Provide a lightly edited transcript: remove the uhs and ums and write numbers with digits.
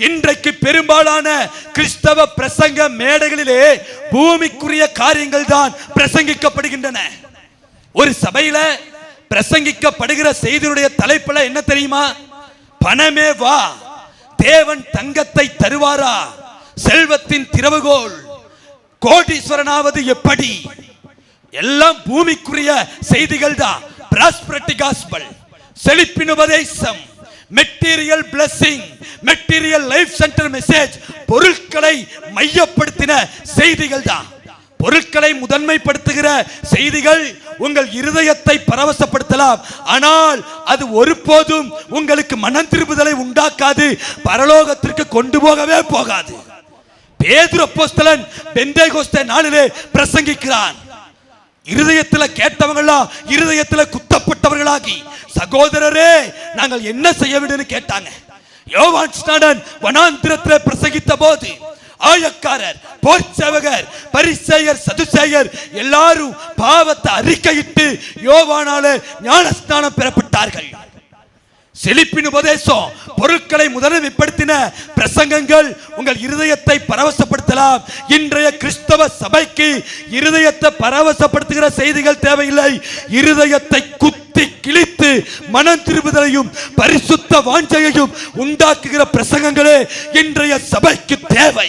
இன்றைக்கு பெரும்பாலான கிறிஸ்தவ பிரசங்க மேடைகளிலே பூமிக்குரிய காரியங்கள் தான் பிரசங்கிக்கப்படுகின்றன. ஒரு சபையில பிரசங்கிக்கப்படுகிற செய்தியுடைய தலைப்புல என்ன தெரியுமா? பணமே வா, தேவன் தங்கத்தை தருவாரா, செல்வத்தின் திறவுகோல், கோடீஸ்வரனாவது எப்படி? எல்லாம் பூமிக்குரிய செய்திகள் தான். பிராஸ்பரிட்டி காஸ்பல், செழிப்பின் உபதேசம், material blessing, material life centre message, பொருட்களை மையப்படுத்தின செய்திகள் தான். பொருட்களை முதன்மைப்படுத்துகிற செய்திகள் உங்கள் இருதயத்தை பரவசப்படுத்தலாம், ஆனால் அது ஒருபோதும் உங்களுக்கு மனம் திரும்புதலை உண்டாக்காது, பரலோகத்திற்கு கொண்டு போகவே போகாது. பேதுரு அப்போஸ்தலன் பெந்தேகோஸ்தே நாளிலே பிரசங்கிக்கிறான். இருதயத்தில் கேட்டவங்களா இருதயத்தில் குத்தப்பட்டவர்களாகி, சகோதரரே நாங்கள் என்ன செய்ய வேண்டும் கேட்டாங்க. யோவான் ஸ்நானன் வனாந்திரத்தில் பிரசங்கித்த போது ஆயக்காரர், போர்ச்சேவகர், பரிசேயர், சதுசேயர் எல்லாரும் பாவத்தை அறிக்கையிட்டு யோவானாலே ஞானஸ்நானம் பெறப்பட்டார்கள். செழிப்பின் உபதேசம், பொருட்களை முதன்மைப்படுத்தின பிரசங்கங்கள் உங்கள் இருதயத்தை பரவசப்படுத்தலாம். இன்றைய கிறிஸ்தவ சபைக்கு இருதயத்தை பரவசப்படுத்துகிற செய்திகள் தேவையில்லை. இருதயத்தை குத்தி கிழித்து மனம் திரும்புதலையும் பரிசுத்த வாஞ்சையையும் உண்டாக்குகிற பிரசங்கங்களே இன்றைய சபைக்கு தேவை.